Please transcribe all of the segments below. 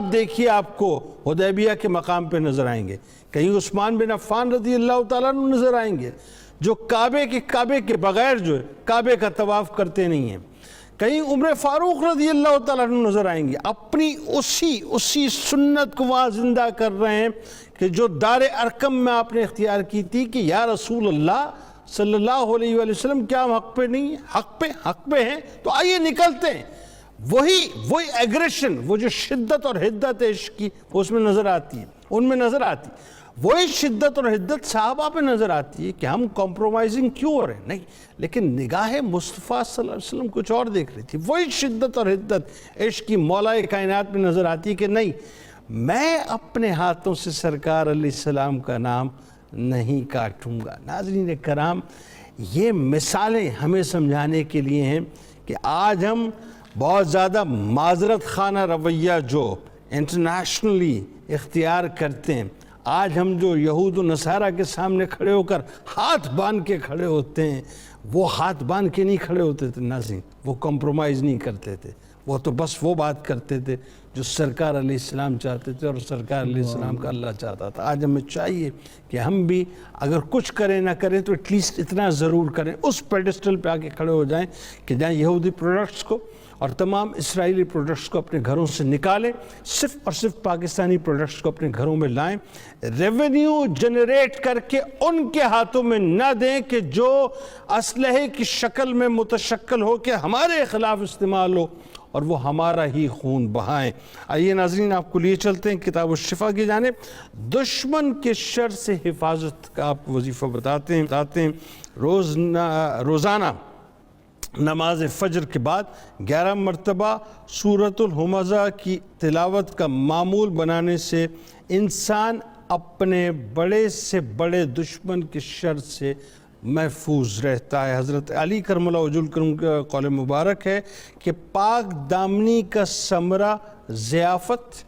حالات دیکھیے آپ کو حدیبیہ کے مقام پہ نظر آئیں گے، کہیں عثمان بن عفان رضی اللہ تعالیٰ عنہ نظر آئیں گے جو کعبے کے بغیر جو ہے کعبے کا طواف کرتے نہیں ہیں، کہیں عمر فاروق رضی اللہ تعالیٰ عنہ نظر آئیں گے اپنی اسی سنت کو وہاں زندہ کر رہے ہیں کہ جو دار ارقم میں آپ نے اختیار کی تھی کہ یا رسول اللہ صلی اللہ علیہ وآلہ وسلم کیا ہم حق پہ نہیں ہیں؟ حق پہ ہیں تو آئیے نکلتے ہیں۔ وہی ایگریشن، وہ جو شدت اور حدت عشق کی اس میں نظر آتی ہے، ان میں نظر آتی ہے، وہی شدت اور حدت صحابہ پہ نظر آتی ہے کہ ہم کمپرومائزنگ کیوں ہو رہے ہیں؟ نہیں، لیکن نگاہ مصطفیٰ صلی اللہ علیہ وسلم کچھ اور دیکھ رہی تھی، وہی شدت اور حدت عشق کی مولا کائنات میں نظر آتی ہے کہ نہیں، میں اپنے ہاتھوں سے سرکار علیہ السلام کا نام نہیں کاٹوں گا۔ ناظرین کرام، یہ مثالیں ہمیں سمجھانے کے لیے ہیں کہ آج ہم بہت زیادہ معذرت خانہ رویہ جو انٹرنیشنلی اختیار کرتے ہیں، آج ہم جو یہود و نصارہ کے سامنے کھڑے ہو کر ہاتھ باندھ کے کھڑے ہوتے ہیں، وہ ہاتھ باندھ کے نہیں کھڑے ہوتے تھے ناظرین، وہ کمپرومائز نہیں کرتے تھے، وہ تو بس وہ بات کرتے تھے جو سرکار علیہ السلام چاہتے تھے اور سرکار علیہ السلام کا اللہ چاہتا تھا۔ آج ہمیں چاہیے کہ ہم بھی اگر کچھ کریں نہ کریں تو ایٹ لیسٹ اتنا ضرور کریں، اس پیڈسٹل پہ آ کے کھڑے ہو جائیں کہ جہاں یہودی پروڈکٹس کو اور تمام اسرائیلی پروڈکٹس کو اپنے گھروں سے نکالیں، صرف اور صرف پاکستانی پروڈکٹس کو اپنے گھروں میں لائیں، ریونیو جنریٹ کر کے ان کے ہاتھوں میں نہ دیں کہ جو اسلحے کی شکل میں متشکل ہو کے ہمارے خلاف استعمال ہو اور وہ ہمارا ہی خون بہائیں۔ آئیے ناظرین، آپ کو لیے چلتے ہیں کتاب الشفا کی جانب۔ دشمن کے شر سے حفاظت کا آپ وظیفہ بتاتے ہیں۔ روزانہ نماز فجر کے بعد 11 مرتبہ سورۃ الہمزہ کی تلاوت کا معمول بنانے سے انسان اپنے بڑے سے بڑے دشمن کے شر سے محفوظ رہتا ہے۔ حضرت علی کرم اللہ وجہ الکریم کا قول مبارک ہے کہ پاک دامنی کا ثمرہ ضیافت،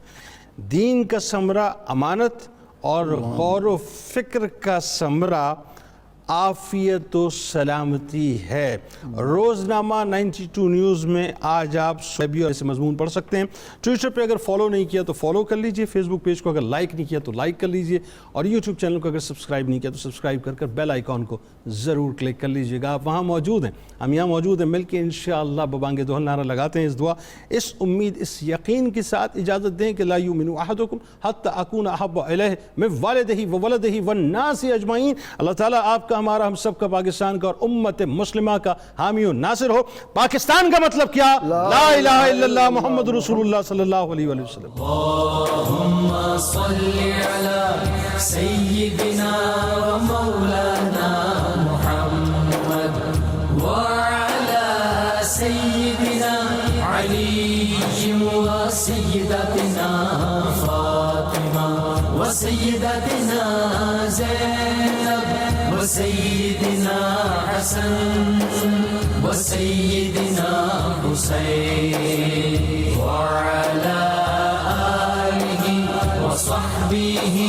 دین کا ثمرہ امانت اور غور و فکر کا ثمرہ عافیت و سلامتی ہے۔ روزنامہ 92 نیوز میں آج آپ سبھی ایسے مضمون پڑھ سکتے ہیں۔ ٹویٹر پہ اگر فالو نہیں کیا تو فالو کر لیجئے، فیس بک پیج کو اگر لائک نہیں کیا تو لائک کر لیجئے، اور یوٹیوب چینل کو اگر سبسکرائب نہیں کیا تو سبسکرائب کر بیل آئیکن کو ضرور کلک کر لیجئے گا۔ آپ وہاں موجود ہیں، ہم یہاں موجود ہیں، مل کے انشاءاللہ ببانگ دوحل نعرہ لگاتے ہیں اس دعا، اس امید، اس یقین کے ساتھ اجازت دیں کہ لا یؤمن احدکم حتی اکون احب الیہ من والدہ وولدہ والناس اجمعین۔ اللہ تعالیٰ آپ کا، ہمارا، ہم سب کا، پاکستان کا اور امت مسلمہ کا حامی و ناصر ہو۔ پاکستان کا مطلب کیا؟ لا الہ الا اللہ محمد رسول اللہ صلی اللہ علیہ وآلہ وسلم۔ اللہم صلی علی سیدنا و مولانا محمد وعلی سیدنا علی و سیدتنا فاطمہ و سیدتنا زینب و سیدنا حسن و سیدنا حسین وعلی آلہ و صحبہ